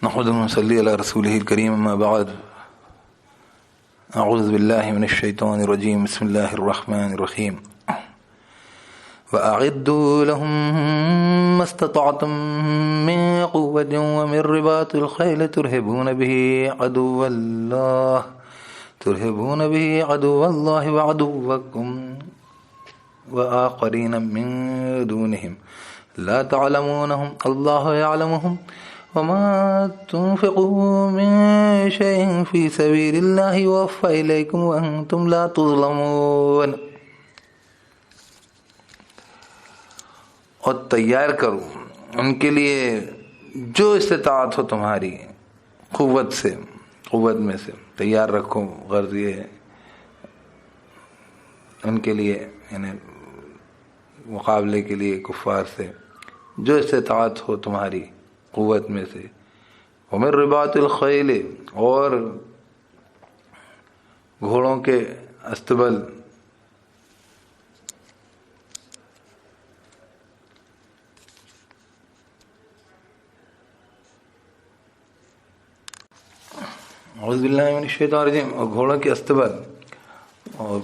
نحمده ونصلي على رسوله الكريم أما بعد أعوذ بالله من الشيطان الرجيم بسم الله الرحمن الرحيم وأعدوا لهم ما استطعتم من قوة ومن رباط الخيل ترهبون به عدو الله وعدوكم وآخرين من دونهم لا تعلمونهم الله يعلمهم وما تنفقوا من شيء في سبيل الله يوفى إليكم وأنتم لا تظلمون. اور تیار کرو ان کے لیے جو استطاعت ہو تمہاری قوت میں سے تیار رکھو. غرض یہ ہے ان کے لیے یعنی مقابلے کے لیے کفار سے جو استطاعت ہو تمہاری قوت میں سے. ومن رباط الخیل اور گھوڑوں کے استبل. اعوذ باللہ من الشیطان الرجیم. اور گھوڑوں کے استبل. اور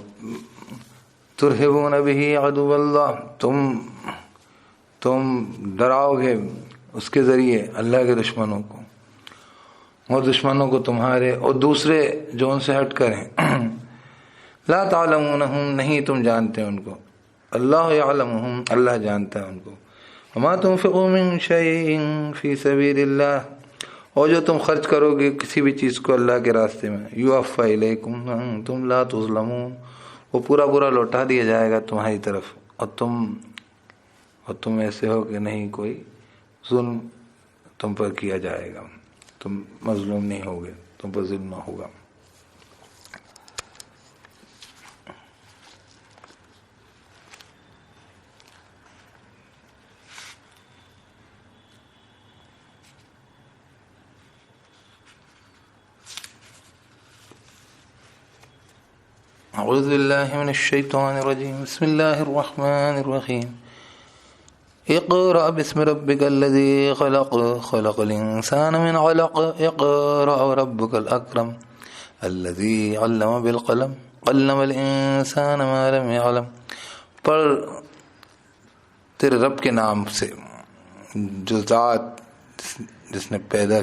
ترہبون بہ عدو اللہ تم ڈراؤ گے اس کے ذریعے اللہ کے دشمنوں کو اور دشمنوں کو تمہارے اور دوسرے جو ان سے ہٹ کر ہیں. لا تعلمونہم نہیں تم جانتے ان کو. اللہ یعلمہم اللہ جانتا ہے ان کو. وما تنفقوا من شیء فی سبیل اللہ اور جو تم خرچ کرو گے کسی بھی چیز کو اللہ کے راستے میں یوفی الیکم وانتم لا تظلمون وہ پورا لوٹا دیا جائے گا تمہاری طرف اور تم ایسے ہو کہ نہیں کوئی ظلم تم پر کیا جائے گا. تم مظلوم نہیں ہوگے تم پر ظلم نہ ہوگا. اعوذ باللہ من الشیطان الرجیم بسم اللہ الرحمن الرحیم. اقرأ باسم ربك الذي خلق الإنسان من علق اقرأ وربك الأكرم الذي علم بالقلم علم الإنسان ما لم يعلم. پڑھ تیرے رب کے نام سے جو ذات جس نے پیدا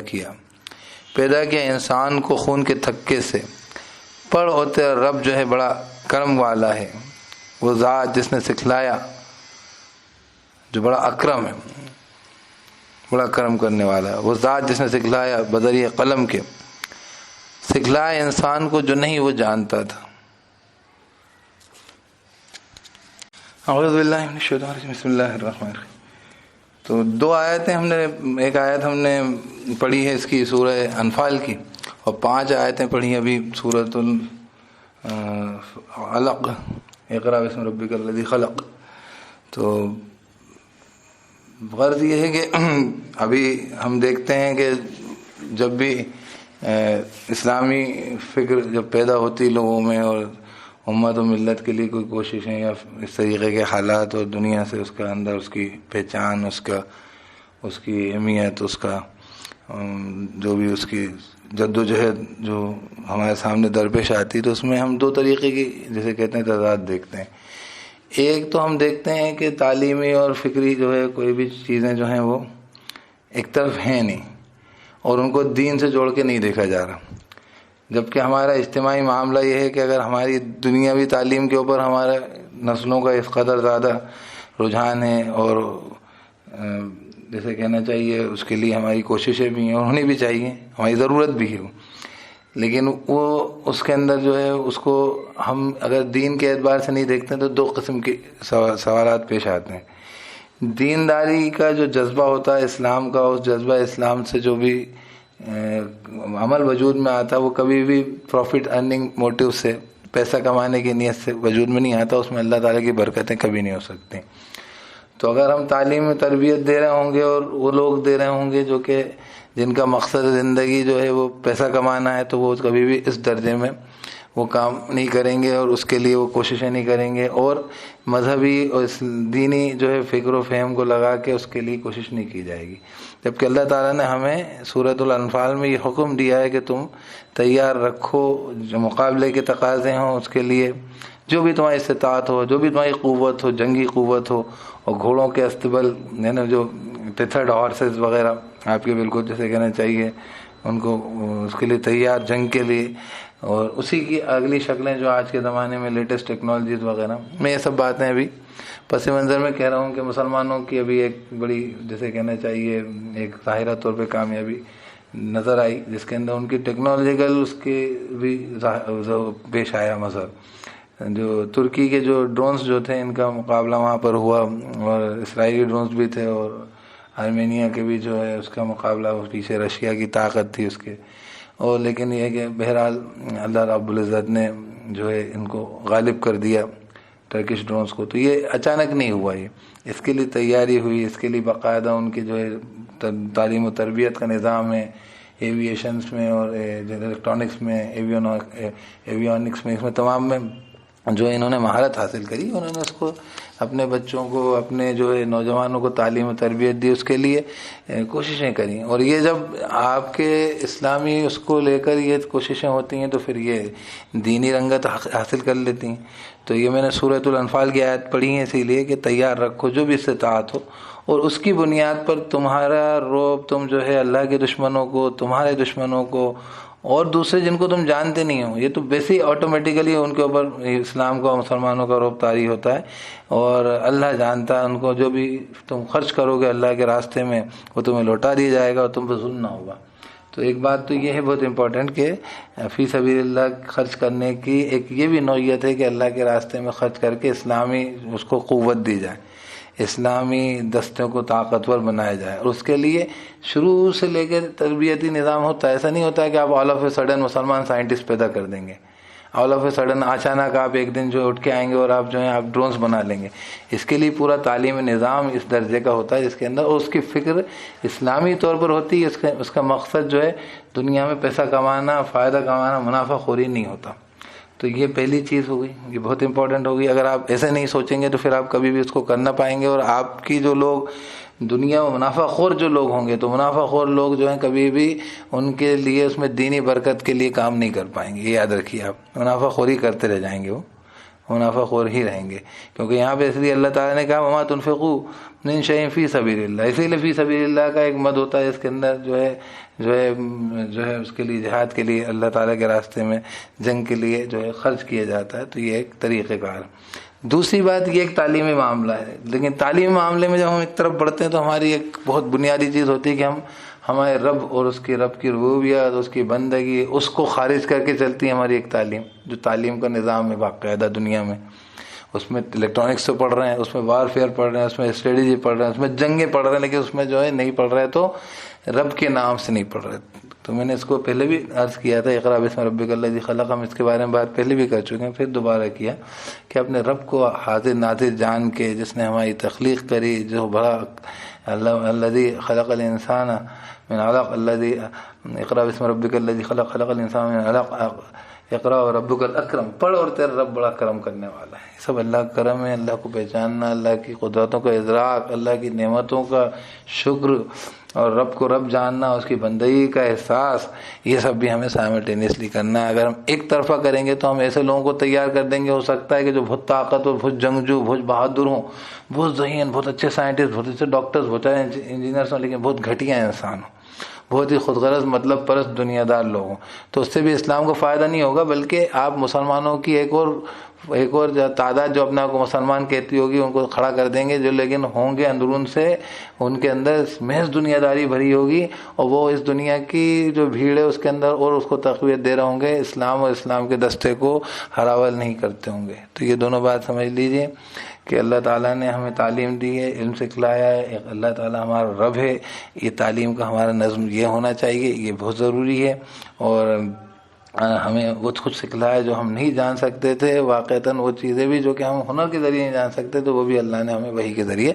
کیا انسان کو خون کے تھکے سے. پڑھ اور تیرا رب جو ہے بڑا کرم والا ہے. وہ ذات جس نے سکھلایا جو بڑا اکرم ہے بڑا کرم کرنے والا ہے. وہ ذات جس نے سکھلایا بذریعہ قلم کے سکھلایا انسان کو جو نہیں وہ جانتا تھا. اعوذ باللہ من الشیطان الرجیم بسم اللہ الرحمن الرحیم. تو دو آیتیں ایک آیت ہم نے پڑھی ہے اس کی سورہ انفال کی اور 5 آیتیں پڑھی ابھی سورۃ العلق اقرأ باسم ربک الذی خلق. تو غرض یہ ہے کہ ابھی ہم دیکھتے ہیں کہ جب بھی اسلامی فکر جب پیدا ہوتی لوگوں میں اور امت و ملت کے لیے کوئی کوششیں یا اس طریقے کے حالات اور دنیا سے اس کا اندر اس کی پہچان اس کی اہمیت اس کا جو بھی اس کی جد و جہد جو ہمارے سامنے درپیش آتی تو اس میں ہم 2 طریقے کی جیسے کہتے ہیں تضاد دیکھتے ہیں. ایک تو ہم دیکھتے ہیں کہ تعلیمی اور فکری جو ہے کوئی بھی چیزیں جو ہیں وہ ایک طرف ہیں نہیں اور ان کو دین سے جوڑ کے نہیں دیکھا جا رہا. جبکہ ہمارا اجتماعی معاملہ یہ ہے کہ اگر ہماری دنیاوی تعلیم کے اوپر ہمارا نسلوں کا اس قدر زیادہ رجحان ہے اور جیسے کہنا چاہیے اس کے لیے ہماری کوششیں بھی ہیں اور ہونی بھی چاہیے ہماری ضرورت بھی ہے. لیکن وہ اس کے اندر جو ہے اس کو ہم اگر دین کے اعتبار سے نہیں دیکھتے تو 2 قسم کے سوالات پیش آتے ہیں. دینداری کا جو جذبہ ہوتا ہے اسلام کا اس جذبہ اسلام سے جو بھی عمل وجود میں آتا ہے وہ کبھی بھی پروفٹ ارننگ موٹیو سے پیسہ کمانے کی نیت سے وجود میں نہیں آتا. اس میں اللہ تعالیٰ کی برکتیں کبھی نہیں ہو سکتی. تو اگر ہم تعلیم میں تربیت دے رہے ہوں گے اور وہ لوگ دے رہے ہوں گے جو کہ جن کا مقصد زندگی جو ہے وہ پیسہ کمانا ہے تو وہ کبھی بھی اس درجے میں وہ کام نہیں کریں گے اور اس کے لیے وہ کوششیں نہیں کریں گے، اور مذہبی اور دینی جو ہے فکر و فہم کو لگا کے اس کے لیے کوشش نہیں کی جائے گی. جبکہ اللہ تعالیٰ نے ہمیں سورۃ الانفال میں یہ حکم دیا ہے کہ تم تیار رکھو جو مقابلے کے تقاضے ہوں اس کے لیے، جو بھی تمہاری استطاعت ہو، جو بھی تمہاری قوت ہو، جنگی قوت ہو، اور گھوڑوں کے استبل یعنی جو ٹیتھرڈ ہارسز وغیرہ آپ کے بالکل جیسے کہنا چاہیے ان کو اس کے لیے تیار جنگ کے لیے، اور اسی کی اگلی شکلیں جو آج کے زمانے میں لیٹسٹ ٹیکنالوجیز وغیرہ. میں یہ سب باتیں ابھی پس منظر میں کہہ رہا ہوں کہ مسلمانوں کی ابھی ایک بڑی جیسے کہنا چاہیے ایک ظاہرہ طور پہ کامیابی نظر آئی، جس کے اندر ان کی ٹیکنالوجیکل اس کے بھی پیش آیا مظہر. جو ترکی کے جو ڈرونز جو تھے ان کا مقابلہ وہاں پر ہوا، اور اسرائیلی ڈرونز بھی تھے، اور آرمینیا کے بھی جو ہے اس کا مقابلہ، پیچھے رشیا کی طاقت تھی اس کے. اور لیکن یہ ہے کہ بہرحال اللہ رب العزت نے جو ہے ان کو غالب کر دیا ٹرکش ڈرونز کو. تو یہ اچانک نہیں ہوا، یہ اس کے لیے تیاری ہوئی، اس کے لیے باقاعدہ ان کی جو ہے تعلیم و تربیت کا نظام ہے، ایویشنس میں اور الیکٹرانکس میں، ایویونکس میں، اس میں تمام میں جو انہوں نے مہارت حاصل کری، انہوں نے اس کو اپنے بچوں کو، اپنے جو ہے نوجوانوں کو تعلیم و تربیت دی، اس کے لیے کوششیں کریں. اور یہ جب آپ کے اسلامی اس کو لے کر یہ کوششیں ہوتی ہیں تو پھر یہ دینی رنگت حاصل کر لیتی ہیں. تو یہ میں نے سورۃ الانفال کی آیت پڑھی ہے اسی لیے کہ تیار رکھو جو بھی استطاعت ہو، اور اس کی بنیاد پر تمہارا رعب تم جو ہے اللہ کے دشمنوں کو، تمہارے دشمنوں کو، اور دوسرے جن کو تم جانتے نہیں ہو، یہ تو بیسک آٹومیٹیکلی ان کے اوپر اسلام کا، مسلمانوں کا رعب طاری ہوتا ہے. اور اللہ جانتا ہے ان کو، جو بھی تم خرچ کرو گے اللہ کے راستے میں وہ تمہیں لوٹا دیا جائے گا اور تم پہ ظلم نہ ہوگا. تو ایک بات تو یہ ہے بہت امپورٹنٹ کہ فی سبیل اللہ خرچ کرنے کی ایک یہ بھی نوعیت ہے کہ اللہ کے راستے میں خرچ کر کے اسلامی اس کو قوت دی جائے، اسلامی دستوں کو طاقتور بنایا جائے. اور اس کے لیے شروع سے لے کے تربیتی نظام ہوتا ہے. ایسا نہیں ہوتا ہے کہ آپ آل آف اے سڈن مسلمان سائنٹسٹ پیدا کر دیں گے، آل آف اے سڈن اچانک آپ ایک دن جو اٹھ کے آئیں گے اور آپ جو ہیں آپ ڈرونز بنا لیں گے. اس کے لیے پورا تعلیمی نظام اس درجے کا ہوتا ہے جس کے اندر، اور اس کی فکر اسلامی طور پر ہوتی ہے. اس کا مقصد جو ہے دنیا میں پیسہ کمانا، فائدہ کمانا، منافع خوری نہیں ہوتا. تو یہ پہلی چیز ہو گئی، یہ بہت امپورٹنٹ ہوگی. اگر آپ ایسے نہیں سوچیں گے تو پھر آپ کبھی بھی اس کو کر نہ پائیں گے. اور آپ کی جو لوگ دنیا میں منافع خور جو لوگ ہوں گے، تو منافع خور لوگ جو ہیں کبھی بھی ان کے لیے اس میں دینی برکت کے لیے کام نہیں کر پائیں گے. یہ یاد رکھیے، آپ منافع خوری کرتے رہ جائیں گے، وہ منافع خور ہی رہیں گے. کیونکہ یہاں پہ اس لیے اللہ تعالیٰ نے کہا وما تنفقوا من شیء فی سبیل اللہ، اسی لیے فی سبیل اللہ کا ایک مد ہوتا ہے اس کے اندر جو ہے اس کے لیے جہاد کے لیے اللہ تعالیٰ کے راستے میں جنگ کے لیے جو ہے خرچ کیا جاتا ہے. تو یہ ایک طریقہ کار. دوسری بات یہ ایک تعلیمی معاملہ ہے. لیکن تعلیمی معاملے میں جب ہم ایک طرف بڑھتے ہیں تو ہماری ایک بہت بنیادی چیز ہوتی ہے کہ ہمارے رب اور اس کی رب کی ربوبیت، اس کی بندگی، اس کو خارج کر کے چلتی ہے ہماری ایک تعلیم. جو تعلیم کا نظام ہے باقاعدہ دنیا میں، اس میں الیکٹرانکس تو پڑھ رہے ہیں، اس میں وار فیئر پڑھ رہے ہیں، اس میں اسٹریٹجی پڑھ رہے ہیں، اس میں جنگیں پڑھ رہے ہیں، لیکن اس میں جو ہے نہیں پڑھ رہے تو رب کے نام سے نہیں پڑھ رہے. تو میں نے اس کو پہلے بھی عرض کیا تھا، اقرا بسم ربک الذی خلق، ہم اس کے بارے میں بات پہلے بھی کر چکے ہیں، پھر دوبارہ کیا کہ اپنے رب کو حاضر ناظر جان کے، جس نے ہماری تخلیق کری، جو بڑا الذی خلق الانسان من علق، الذی اقرا بسم ربک الذی خلق، خلق الانسان من علق، اقرا وربک الاکرم، پڑھ اور تیرا رب بڑا کرم کرنے والا ہے. سب اللہ کا کرم ہے. اللہ کو پہچاننا، اللہ کی قدرتوں کا ادراک، اللہ کی نعمتوں کا شکر، اور رب کو رب جاننا، اس کی بندگی کا احساس، یہ سب بھی ہمیں سائملٹینیسلی کرنا ہے. اگر ہم ایک طرفہ کریں گے تو ہم ایسے لوگوں کو تیار کر دیں گے، ہو سکتا ہے کہ جو بہت طاقتور، بہت جنگجو، بہت بہادر ہوں، بہت ذہین، بہت اچھے سائنٹسٹ، بہت اچھے ڈاکٹرز، بہت اچھے انجینئرس ہوں، لیکن بہت گھٹیا انسان ہوں، بہت ہی خود غرض، مطلب پرست، دنیا دار لوگ ہوں. تو اس سے بھی اسلام کو فائدہ نہیں ہوگا، بلکہ آپ مسلمانوں کی ایک اور تعداد جو اپنے آپ کو مسلمان کہتی ہوگی ان کو کھڑا کر دیں گے، جو لیکن ہوں گے اندرون سے ان کے اندر محض دنیا داری بھری ہوگی، اور وہ اس دنیا کی جو بھیڑ ہے اس کے اندر اور اس کو تقویت دے رہے ہوں گے، اسلام اور اسلام کے دستے کو ہراول نہیں کرتے ہوں گے. تو یہ دونوں بات سمجھ لیجئے کہ اللہ تعالیٰ نے ہمیں تعلیم دی ہے، علم سکھلایا ہے، اللہ تعالیٰ ہمارا رب ہے. یہ تعلیم کا ہمارا نظم یہ ہونا چاہیے، یہ بہت ضروری ہے. اور ہمیں وہ کچھ سکھلایا جو ہم نہیں جان سکتے تھے، واقعتاً وہ چیزیں بھی جو کہ ہم ہنر کے ذریعے نہیں جان سکتے تو وہ بھی اللہ نے ہمیں وحی کے ذریعے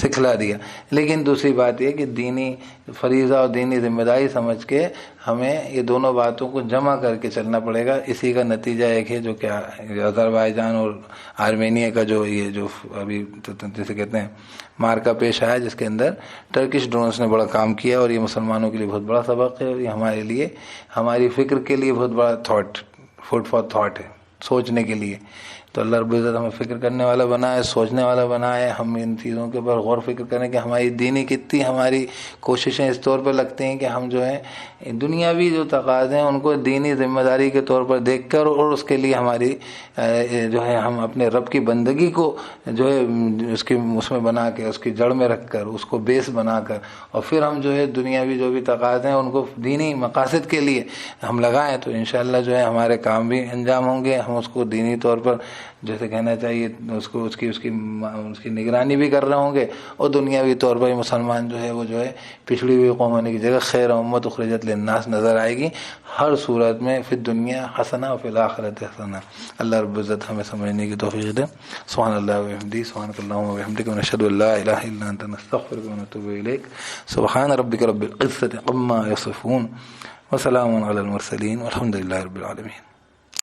سکھلا دیا۔ لیکن دوسری بات یہ کہ دینی فریضہ اور دینی ذمہ داری سمجھ کے ہمیں یہ دونوں باتوں کو جمع کر کے چلنا پڑے گا۔ اسی کا نتیجہ ایک ہے جو کہ آذربائیجان اور آرمینیا کا جو یہ جو ابھی جسے کہتے ہیں مارکا پیش آیا، جس کے اندر ٹرکش ڈرونز نے بڑا کام کیا، اور یہ مسلمانوں کے لیے بہت بڑا سبق ہے، اور یہ ہمارے لیے ہماری فکر کے لیے بہت بڑا فوڈ فار تھاٹ ہے، سوچنے کے لیے۔ تو اللہ رب العزت ہمیں فکر کرنے والا بنائے، سوچنے والا بنائے، ہم ان چیزوں کے اوپر غور فکر کریں کہ ہماری دینی کتنی ہماری کوششیں اس طور پر لگتی ہیں کہ ہم جو ہے دنیاوی جو تقاضے ہیں ان کو دینی ذمہ داری کے طور پر دیکھ کر، اور اس کے لیے ہماری جو ہے ہم اپنے رب کی بندگی کو جو ہے اس میں بنا کے، اس کی جڑ میں رکھ کر، اس کو بیس بنا کر، اور پھر ہم جو ہے دنیاوی جو بھی تقاضے ہیں ان کو دینی مقاصد کے لیے ہم لگائیں، تو انشاءاللہ جو ہے ہمارے کام بھی انجام ہوں گے۔ ہم اس کو دینی طور پر جیسے کہنا چاہیے اس کی نگرانی بھی کر رہے ہوں گے، اور دنیاوی طور پر مسلمان جو ہے وہ جو ہے پچھڑی ہوئی قوم ہونے کی جگہ خیر امت اخرجت للناس نظر آئے گی ہر صورت میں، فی الدنیا حسنہ و فی الآخرۃ حسنہ۔ اللہ رب العزت ہمیں سمجھنے کی توفیق دے۔ سبحان اللہ و بحمدہ، سبحانک اللہم و بحمدک، ونشہد ان لا الہ الا انت، نستغفرک ونتوب الیک۔ سبحان ربک رب العزۃ عما یصفون، وسلام علی المرسلین، والحمد للہ رب العالمین۔